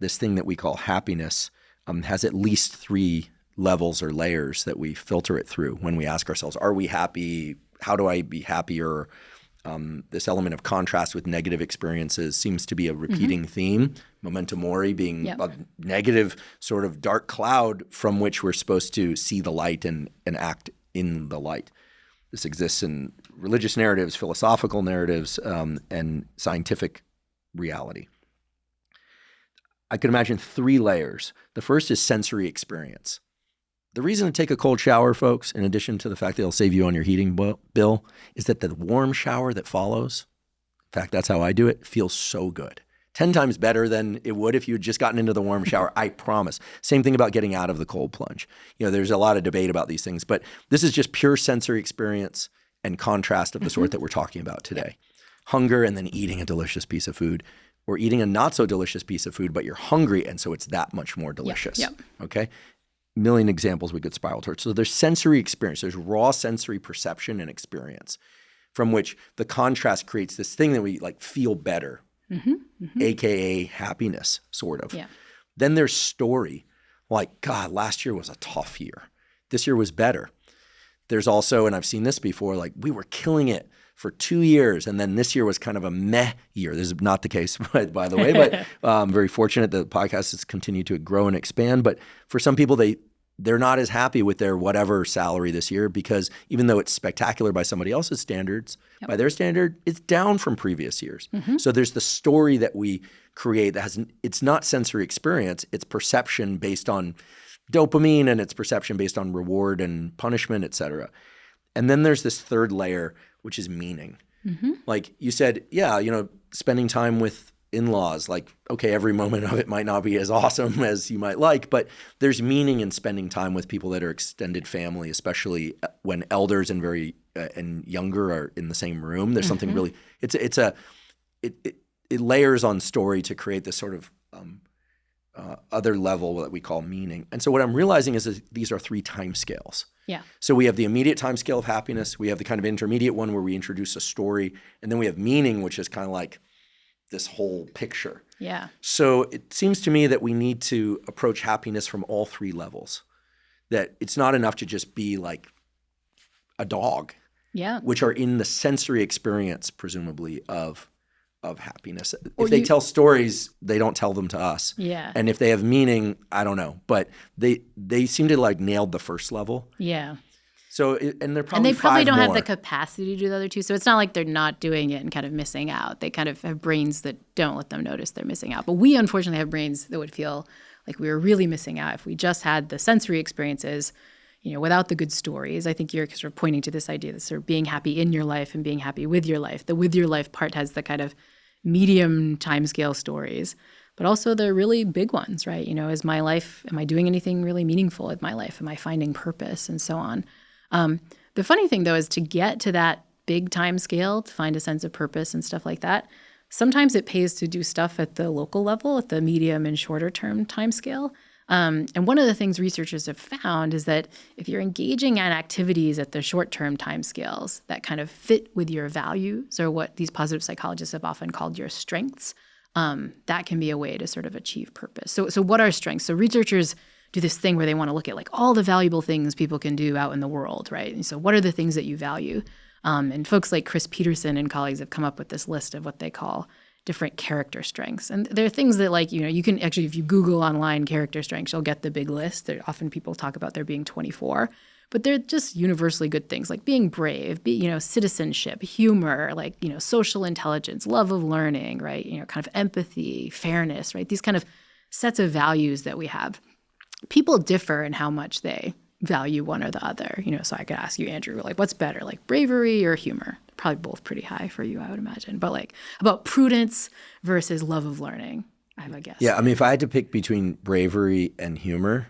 this thing that we call happiness has at least 3 levels or layers that we filter it through when we ask ourselves, are we happy? How do I be happier? This element of contrast with negative experiences seems to be a repeating theme. Memento mori being a negative sort of dark cloud from which we're supposed to see the light and act in the light. This exists in religious narratives, philosophical narratives, and scientific reality. I could imagine 3 layers. The first is sensory experience. The reason to take a cold shower, folks, in addition to the fact that it'll save you on your heating bill, is that the warm shower that follows, in fact, that's how I do it, feels so good. 10 times better than it would if you had just gotten into the warm shower, I promise. Same thing about getting out of the cold plunge. There's a lot of debate about these things, but this is just pure sensory experience and contrast of the sort that we're talking about today. Hunger and then eating a delicious piece of food, or eating a not so delicious piece of food, but you're hungry and so it's that much more delicious. Okay? Million examples we could spiral towards. So there's sensory experience. There's raw sensory perception and experience from which the contrast creates this thing that we feel better, AKA happiness, sort of. Yeah. Then there's story. God, last year was a tough year. This year was better. There's also, and I've seen this before, we were killing it for 2 years, and then this year was kind of a meh year. This is not the case, by the way, but I'm very fortunate that the podcast has continued to grow and expand. But for some people, they're not as happy with their whatever salary this year because even though it's spectacular by somebody else's standards, by their standard, it's down from previous years. So there's the story that we create that it's not sensory experience, it's perception based on dopamine and it's perception based on reward and punishment, et cetera. And then there's this third layer, which is meaning. Like you said, spending time with in-laws, okay, every moment of it might not be as awesome as you might like, but there's meaning in spending time with people that are extended family, especially when elders and younger are in the same room. There's something really, it layers on story to create this sort of other level that we call meaning. And so what I'm realizing is that these are 3 time scales. Yeah. So we have the immediate time scale of happiness. We have the kind of intermediate one where we introduce a story. And then we have meaning, which is kind of like this whole picture. Yeah. So it seems to me that we need to approach happiness from all 3 levels. That it's not enough to just be like a dog. Yeah. Which are in the sensory experience, presumably, of happiness. If they tell stories, they don't tell them to us. Yeah. And if they have meaning, I don't know. But they seem to nailed the first level. Yeah. So and they're probably and they probably don't more. have the capacity to do the other 2. So it's not like they're not doing it and kind of missing out. They kind of have brains that don't let them notice they're missing out. But we unfortunately have brains that would feel like we were really missing out if we just had the sensory experiences, without the good stories. I think you're sort of pointing to this idea that sort of being happy in your life and being happy with your life. The with your life part has the kind of medium timescale stories, but also the really big ones, right? Is my life, am I doing anything really meaningful in my life? Am I finding purpose and so on? The funny thing, though, is to get to that big time scale, to find a sense of purpose and stuff like that, sometimes it pays to do stuff at the local level, at the medium and shorter term time scale. And one of the things researchers have found is that if you're engaging in activities at the short-term timescales that kind of fit with your values or what these positive psychologists have often called your strengths, that can be a way to sort of achieve purpose. So what are strengths? So researchers do this thing where they want to look at all the valuable things people can do out in the world, right? And so what are the things that you value? And folks like Chris Peterson and colleagues have come up with this list of what they call different character strengths. And there are things that you can actually, if you Google online character strengths, you'll get the big list. Often people talk about there being 24, but they're just universally good things like being brave, citizenship, humor, social intelligence, love of learning, right? Kind of empathy, fairness, right? These kind of sets of values that we have. People differ in how much they value one or the other. So I could ask you, Andrew, what's better, bravery or humor? Probably both pretty high for you, I would imagine. But about prudence versus love of learning, I have a guess. Yeah, I mean, if I had to pick between bravery and humor,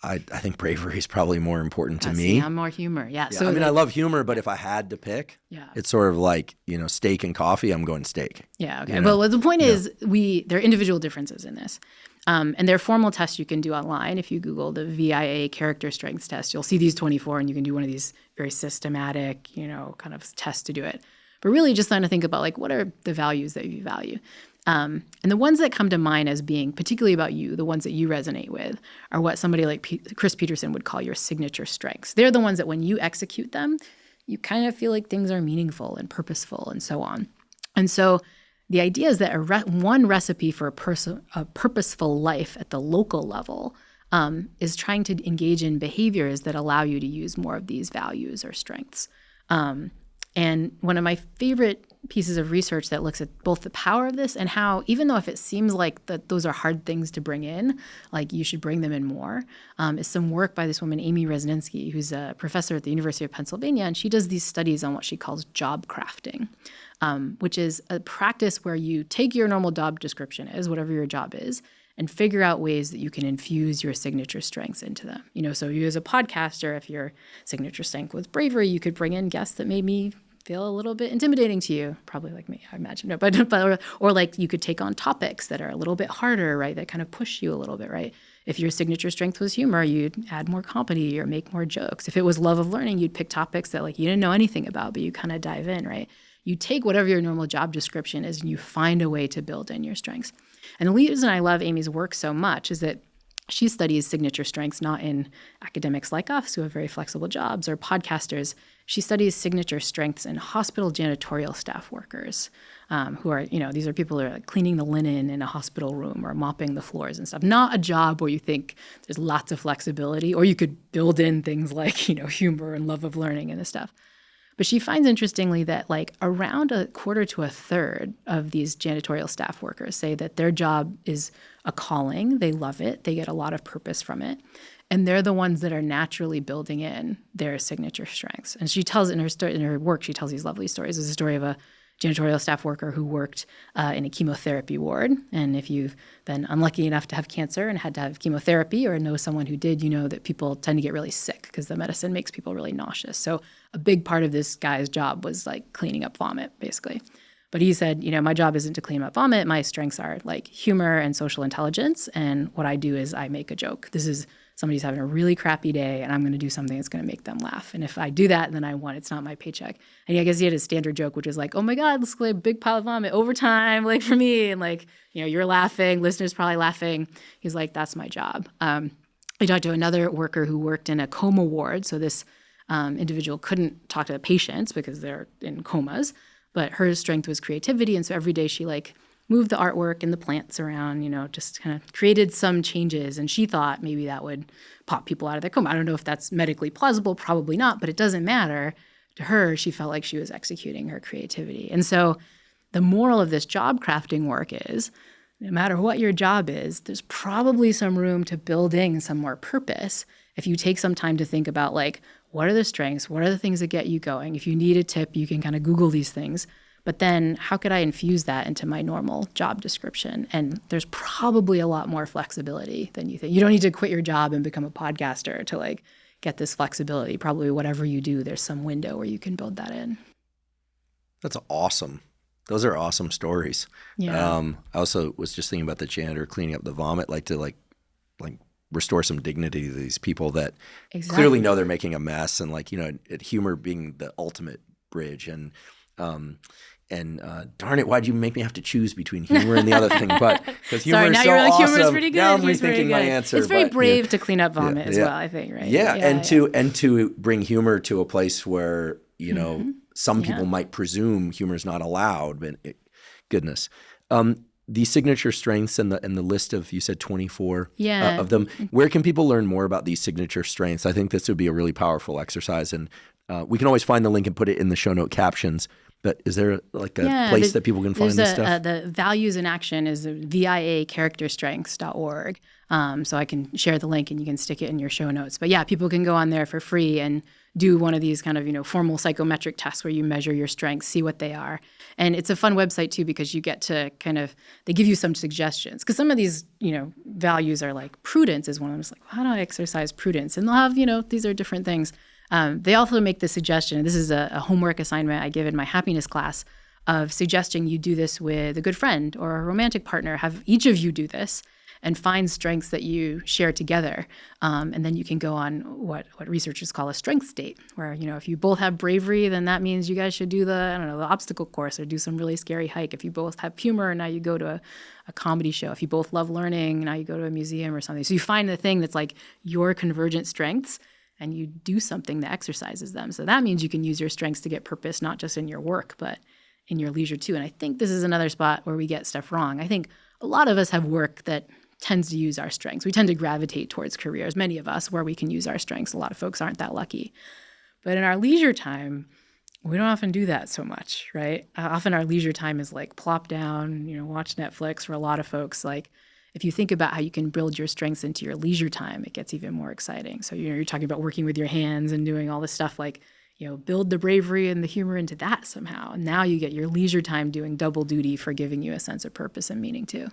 I think bravery is probably more important to me. I'm more humor, yeah. So I love humor, but if I had to pick, it's sort of steak and coffee, I'm going steak. Yeah, okay. Well, the point is there are individual differences in this. And there are formal tests you can do online. If you Google the VIA character strengths test, you'll see these 24, and you can do one of these very systematic, kind of tests to do it. But really just trying to think about what are the values that you value. And the ones that come to mind as being particularly about you, the ones that you resonate with, are what somebody like Chris Peterson would call your signature strengths. They're the ones that when you execute them, you kind of feel like things are meaningful and purposeful and so on. And so the idea is that one recipe for a purposeful life at the local level is trying to engage in behaviors that allow you to use more of these values or strengths. And one of my favorite pieces of research that looks at both the power of this and how, even though if it seems like that those are hard things to bring in, like you should bring them in more, is some work by this woman, Amy Resninsky, who's a professor at the University of Pennsylvania. And she does these studies on what she calls job crafting, which is a practice where you take your normal job description as whatever your job is, and figure out ways that you can infuse your signature strengths into them. So you as a podcaster, if your signature strength was bravery, you could bring in guests that maybe feel a little bit intimidating to you, probably like me, I imagine. Or like you could take on topics that are a little bit harder, right, that kind of push you a little bit, right? If your signature strength was humor, you'd add more comedy or make more jokes. If it was love of learning, you'd pick topics that like you didn't know anything about, but you kind of dive in, right? You take whatever your normal job description is and you find a way to build in your strengths. And the reason I love Amy's work so much is that she studies signature strengths not in academics like us who have very flexible jobs or podcasters. She studies signature strengths in hospital janitorial staff workers who are, these are people who are like cleaning the linen in a hospital room or mopping the floors and stuff. Not a job where you think there's lots of flexibility or you could build in things like, humor and love of learning and this stuff. But she finds interestingly that like around a quarter to a third of these janitorial staff workers say that their job is a calling. They love it. They get a lot of purpose from it. And they're the ones that are naturally building in their signature strengths. And she tells in her work, she tells these lovely stories. There's a story of a janitorial staff worker who worked in a chemotherapy ward. And if you've been unlucky enough to have cancer and had to have chemotherapy or know someone who did, you know that people tend to get really sick because the medicine makes people really nauseous. So a big part of this guy's job was like cleaning up vomit, basically. But he said, my job isn't to clean up vomit. My strengths are like humor and social intelligence. And what I do is I make a joke. This is somebody's having a really crappy day and I'm going to do something that's going to make them laugh. And if I do that, then I won. It's not my paycheck. And I guess he had a standard joke, which is like, oh my God, let's play a big pile of vomit overtime, like for me. And like, you're laughing, listeners probably laughing. He's like, that's my job. I talked to another worker who worked in a coma ward. So this individual couldn't talk to the patients because they're in comas, but her strength was creativity. And so every day she like moved the artwork and the plants around, just kind of created some changes. And she thought maybe that would pop people out of their coma. I don't know if that's medically plausible, probably not, but it doesn't matter. To her, she felt like she was executing her creativity. And so the moral of this job crafting work is, no matter what your job is, there's probably some room to build in some more purpose if you take some time to think about like, what are the strengths? What are the things that get you going? If you need a tip, you can kind of Google these things. But then how could I infuse that into my normal job description? And there's probably a lot more flexibility than you think. You don't need to quit your job and become a podcaster to like get this flexibility. Probably whatever you do, there's some window where you can build that in. That's awesome. Those are awesome stories. Yeah. I also was just thinking about the janitor cleaning up the vomit, like to restore some dignity to these people that clearly know they're making a mess, and like humor being the ultimate bridge. And darn it, why'd you make me have to choose between humor and the other thing? But because humor is so awesome. Humor is pretty good. Now I'm rethinking my answer. It's very brave to clean up vomit as well, I think, right? Yeah, and to bring humor to a place where some people might presume humor is not allowed. But goodness, the signature strengths and the list of, you said 24 of them. Where can people learn more about these signature strengths? I think this would be a really powerful exercise, and we can always find the link and put it in the show note captions. But is there like a place that people can find this stuff? The values in action is viacharacterstrengths.org. So I can share the link and you can stick it in your show notes. But yeah, people can go on there for free and do one of these kind of, formal psychometric tests where you measure your strengths, see what they are. And it's a fun website too, because you get to they give you some suggestions. Because some of these, values are like prudence is one of them. It's like, well, how do I exercise prudence? And they'll have, these are different things. They also make the suggestion, this is a homework assignment I give in my happiness class, of suggesting you do this with a good friend or a romantic partner. Have each of you do this and find strengths that you share together. And then you can go on what researchers call a strength state, where, if you both have bravery, then that means you guys should do the obstacle course or do some really scary hike. If you both have humor, now you go to a comedy show. If you both love learning, now you go to a museum or something. So you find the thing that's like your convergent strengths, and you do something that exercises them. So that means you can use your strengths to get purpose, not just in your work, but in your leisure too. And I think this is another spot where we get stuff wrong. I think a lot of us have work that tends to use our strengths. We tend to gravitate towards careers, many of us, where we can use our strengths. A lot of folks aren't that lucky. But in our leisure time, we don't often do that so much, right? Often our leisure time is like plop down, watch Netflix. For a lot of folks, like, if you think about how you can build your strengths into your leisure time, it gets even more exciting. So, you're talking about working with your hands and doing all this stuff, like, build the bravery and the humor into that somehow. And now you get your leisure time doing double duty for giving you a sense of purpose and meaning too.